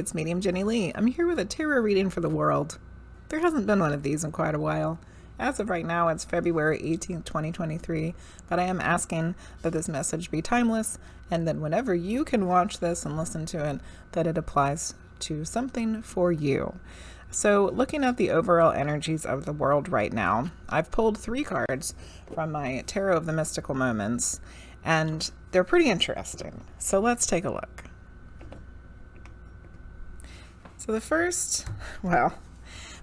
it's Medium Jenny Lee. I'm here with a tarot reading for the world. There hasn't been one of these in quite a while. As of right now, it's February 18th, 2023, but I am asking that this message be timeless, and that whenever you can watch this and listen to it, that it applies to something for you. So looking at the overall energies of the world right now, I've pulled 3 cards from my Tarot of the Mystical Moments, and they're pretty interesting. So let's take a look. So the first, well,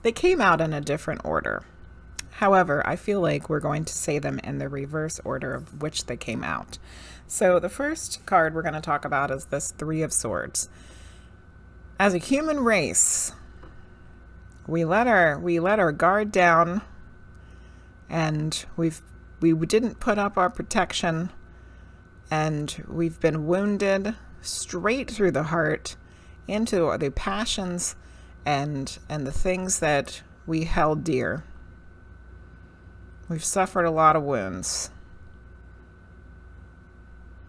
they came out in a different order. However, I feel like we're going to say them in the reverse order of which they came out. So the first card we're going to talk about is this 3 of Swords. As a human race, we let our guard down, and we didn't put up our protection, and we've been wounded straight through the heart into the passions and the things that we held dear. We've suffered a lot of wounds.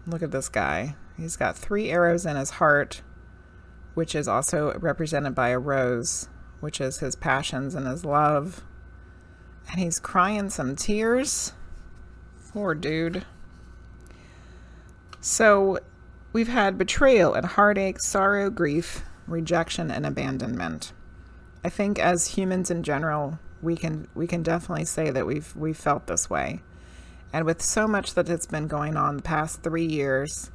Look at this guy. He's got 3 arrows in his heart, which is also represented by a rose, which is his passions and his love. And he's crying some tears. Poor dude. So we've had betrayal and heartache, sorrow, grief, rejection, and abandonment. I think as humans in general, we can definitely say that we've felt this way. And with so much that has been going on the past 3 years,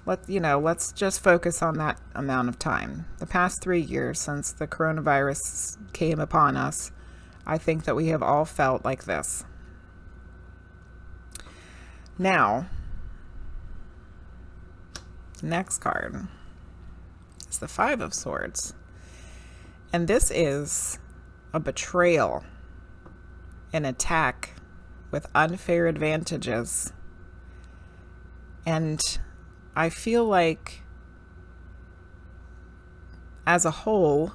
let's just focus on that amount of time. The past 3 years since the coronavirus came upon us, I think that we have all felt like this. Now, the next card is the 5 of Swords. And this is a betrayal, an attack with unfair advantages. And I feel like as a whole,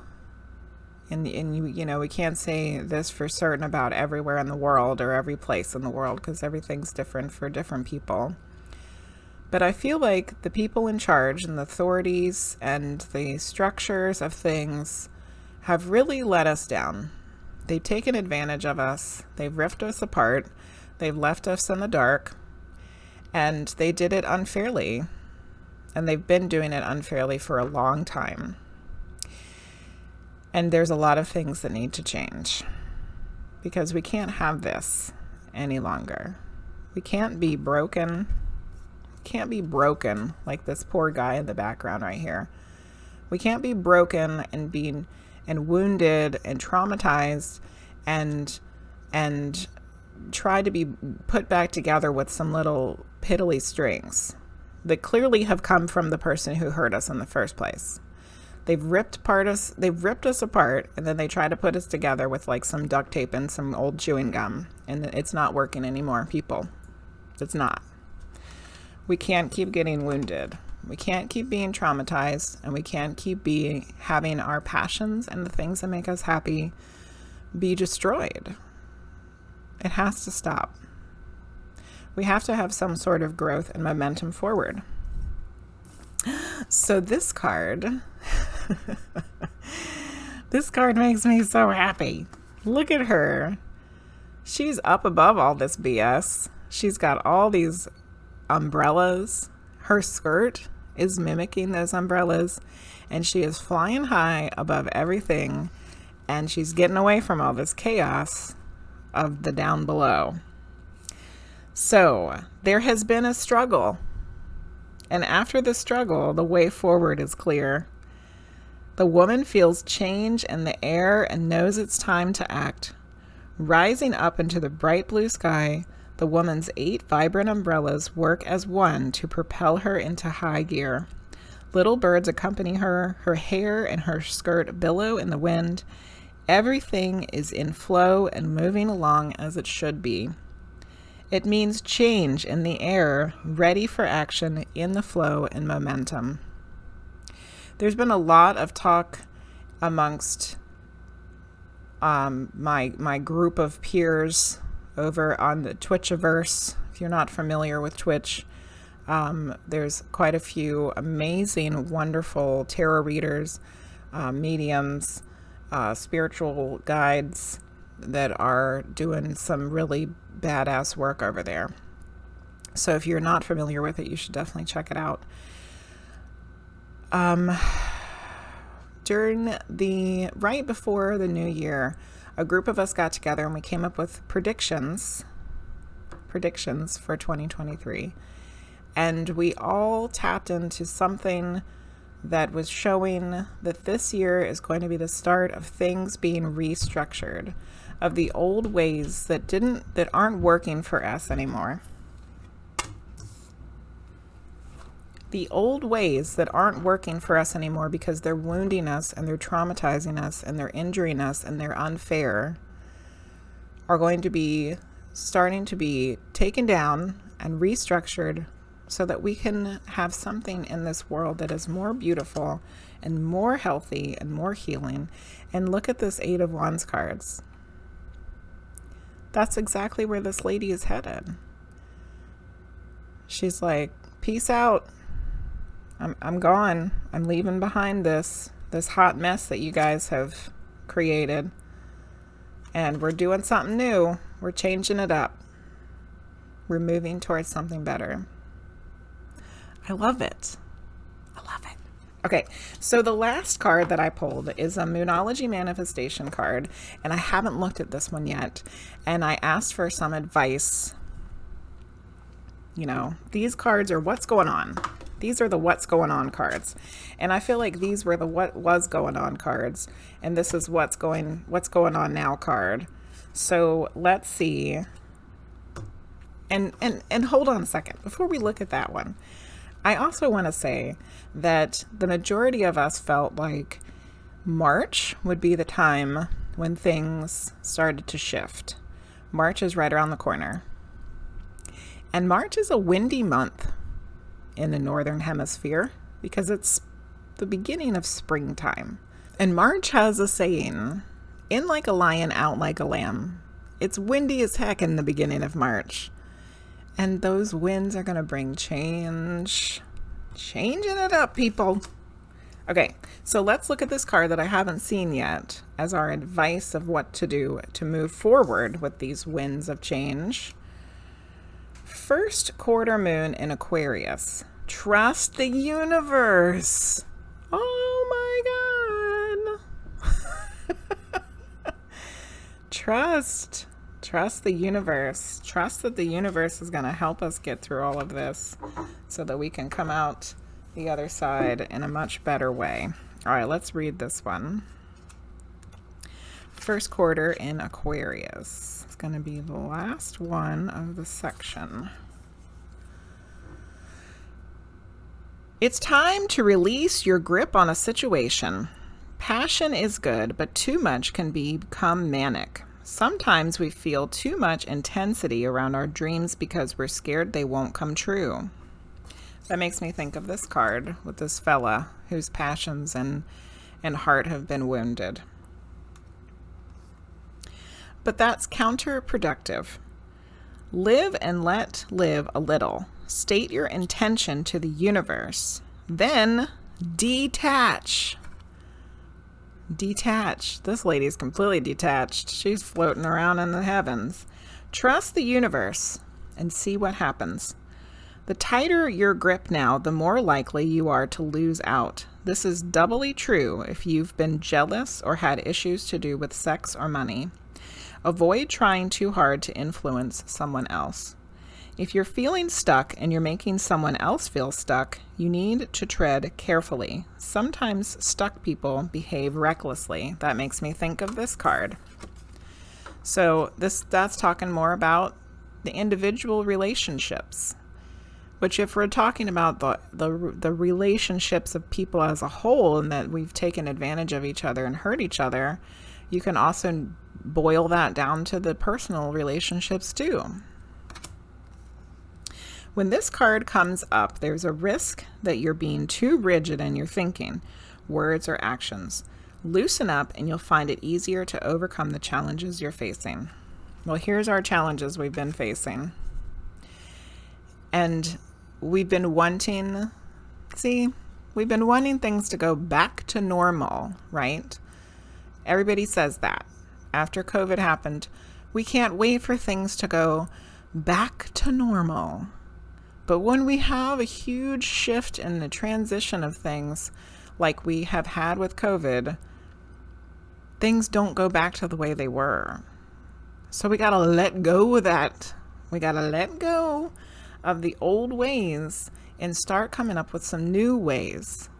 and we can't say this for certain about everywhere in the world or every place in the world, because everything's different for different people. But I feel like the people in charge and the authorities and the structures of things have really let us down. They've taken advantage of us. They've ripped us apart. They've left us in the dark. And they did it unfairly. And they've been doing it unfairly for a long time. And there's a lot of things that need to change. Because we can't have this any longer. We can't be broken. We can't be broken like this poor guy in the background right here. We can't be broken and wounded and traumatized and try to be put back together with some little piddly strings that clearly have come from the person who hurt us in the first place. They've ripped us apart, and then they try to put us together with like some duct tape and some old chewing gum, and it's not working anymore, people. It's not. We can't keep getting wounded. We can't keep being traumatized, and we can't keep having our passions and the things that make us happy be destroyed. It has to stop. We have to have some sort of growth and momentum forward. So this card, this card makes me so happy. Look at her. She's up above all this BS. She's got all these umbrellas. Her skirt is mimicking those umbrellas, and she is flying high above everything, and she's getting away from all this chaos of the down below. So there has been a struggle, and after the struggle, the way forward is clear. The woman feels change in the air and knows it's time to act. Rising up into the bright blue sky, the woman's 8 vibrant umbrellas work as one to propel her into high gear. Little birds accompany her. Her hair and her skirt billow in the wind. Everything is in flow and moving along as it should be. It means change in the air, ready for action in the flow and momentum. There's been a lot of talk amongst my group of peers over on the Twitchiverse. If you're not familiar with Twitch, There's quite a few amazing, wonderful tarot readers, mediums, spiritual guides that are doing some really badass work over there. So if you're not familiar with it, you should definitely check it out. Right before the new year, a group of us got together and we came up with predictions for 2023. And we all tapped into something that was showing that this year is going to be the start of things being restructured, of the old ways that aren't working for us anymore. The old ways that aren't working for us anymore because they're wounding us and they're traumatizing us and they're injuring us and they're unfair are going to be starting to be taken down and restructured so that we can have something in this world that is more beautiful and more healthy and more healing. And look at this 8 of Wands cards. That's exactly where this lady is headed. She's like, peace out. I'm gone. I'm leaving behind this hot mess that you guys have created. And we're doing something new. We're changing it up. We're moving towards something better. I love it. I love it. Okay, so the last card that I pulled is a Moonology Manifestation card, and I haven't looked at this one yet. And I asked for some advice. You know, these cards are what's going on. These are the what's going on cards. And I feel like these were the what was going on cards. And this is what's going on now card. So let's see. And hold on a second. Before we look at that one, I also want to say that the majority of us felt like March would be the time when things started to shift. March is right around the corner. And March is a windy month in the Northern Hemisphere because it's the beginning of springtime. And March has a saying, in like a lion, out like a lamb. It's windy as heck in the beginning of March. And those winds are going to bring change. Changing it up, people. Okay, so let's look at this card that I haven't seen yet as our advice of what to do to move forward with these winds of change. First quarter moon in Aquarius. Trust the universe. Oh my God. Trust the universe. Trust that the universe is going to help us get through all of this so that we can come out the other side in a much better way. All right, let's read this one. First quarter in Aquarius. It's going to be the last one of the section. It's time to release your grip on a situation. Passion is good, but too much can become manic. Sometimes we feel too much intensity around our dreams because we're scared they won't come true. That makes me think of this card with this fella whose passions and heart have been wounded. But that's counterproductive. Live and let live a little. State your intention to the universe. Then detach. Detach. This lady's completely detached. She's floating around in the heavens. Trust the universe and see what happens. The tighter your grip now, the more likely you are to lose out. This is doubly true if you've been jealous or had issues to do with sex or money. Avoid trying too hard to influence someone else. If you're feeling stuck and you're making someone else feel stuck, you need to tread carefully. Sometimes stuck people behave recklessly. That makes me think of this card. So that's talking more about the individual relationships, which if we're talking about the relationships of people as a whole and that we've taken advantage of each other and hurt each other, you can also boil that down to the personal relationships too. When this card comes up, there's a risk that you're being too rigid in your thinking, words, or actions. Loosen up and you'll find it easier to overcome the challenges you're facing. Well, here's our challenges we've been facing. And we've been wanting things to go back to normal, right? Everybody says that. After COVID happened, we can't wait for things to go back to normal. But when we have a huge shift in the transition of things, like we have had with COVID, things don't go back to the way they were. So we got to let go of that. We got to let go of the old ways and start coming up with some new ways.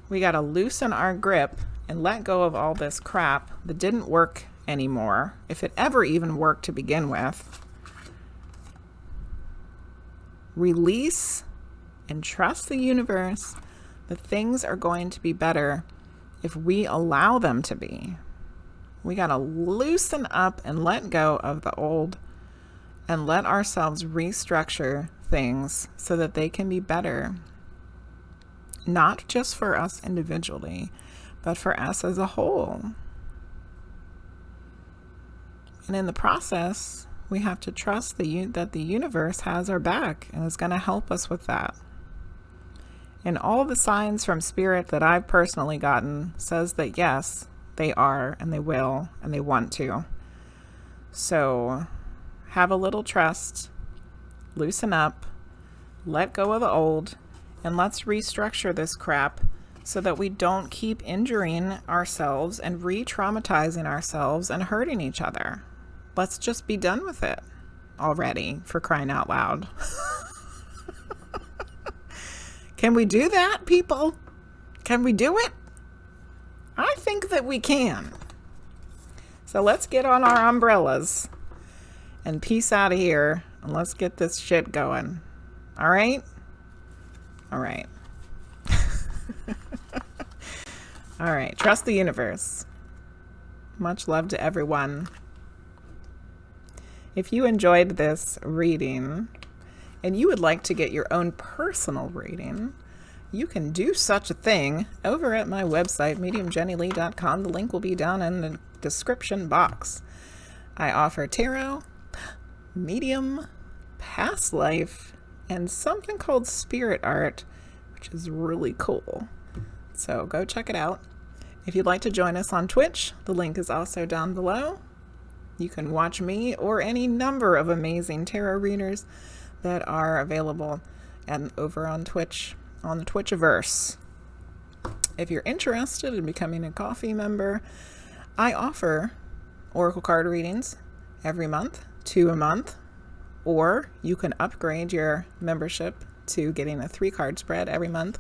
We got to loosen our grip and let go of all this crap that didn't work anymore, if it ever even worked to begin with. Release and trust the universe that things are going to be better if we allow them to be. We got to loosen up and let go of the old and let ourselves restructure things so that they can be better. Not just for us individually, but for us as a whole. And in the process, we have to trust that the universe has our back and is going to help us with that. And all the signs from Spirit that I've personally gotten says that yes, they are, and they will, and they want to. So have a little trust, loosen up, let go of the old, and let's restructure this crap so that we don't keep injuring ourselves and re-traumatizing ourselves and hurting each other. Let's just be done with it already, for crying out loud. Can we do that, people? Can we do it? I think that we can. So let's get on our umbrellas and peace out of here, and let's get this shit going. All right? All right. All right. Trust the universe. Much love to everyone. If you enjoyed this reading and you would like to get your own personal reading, you can do such a thing over at my website, mediumjennylee.com. The link will be down in the description box. I offer tarot, medium, past life, and something called spirit art, which is really cool. So go check it out. If you'd like to join us on Twitch, the link is also down below. You can watch me or any number of amazing tarot readers that are available and over on Twitch, on the Twitchiverse. If you're interested in becoming a coffee member, I offer oracle card readings every month, 2 a month, or you can upgrade your membership to getting a 3-card spread every month.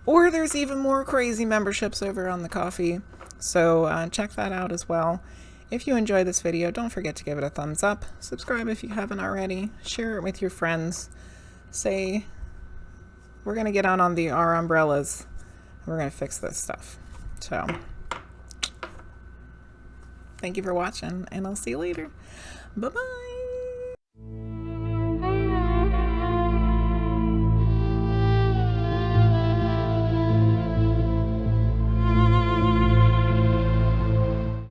Or there's even more crazy memberships over on the coffee. So check that out as well. If you enjoyed this video, don't forget to give it a thumbs up. Subscribe if you haven't already. Share it with your friends. Say, we're going to get on our umbrellas. We're going to fix this stuff. So, thank you for watching, and I'll see you later. Bye-bye.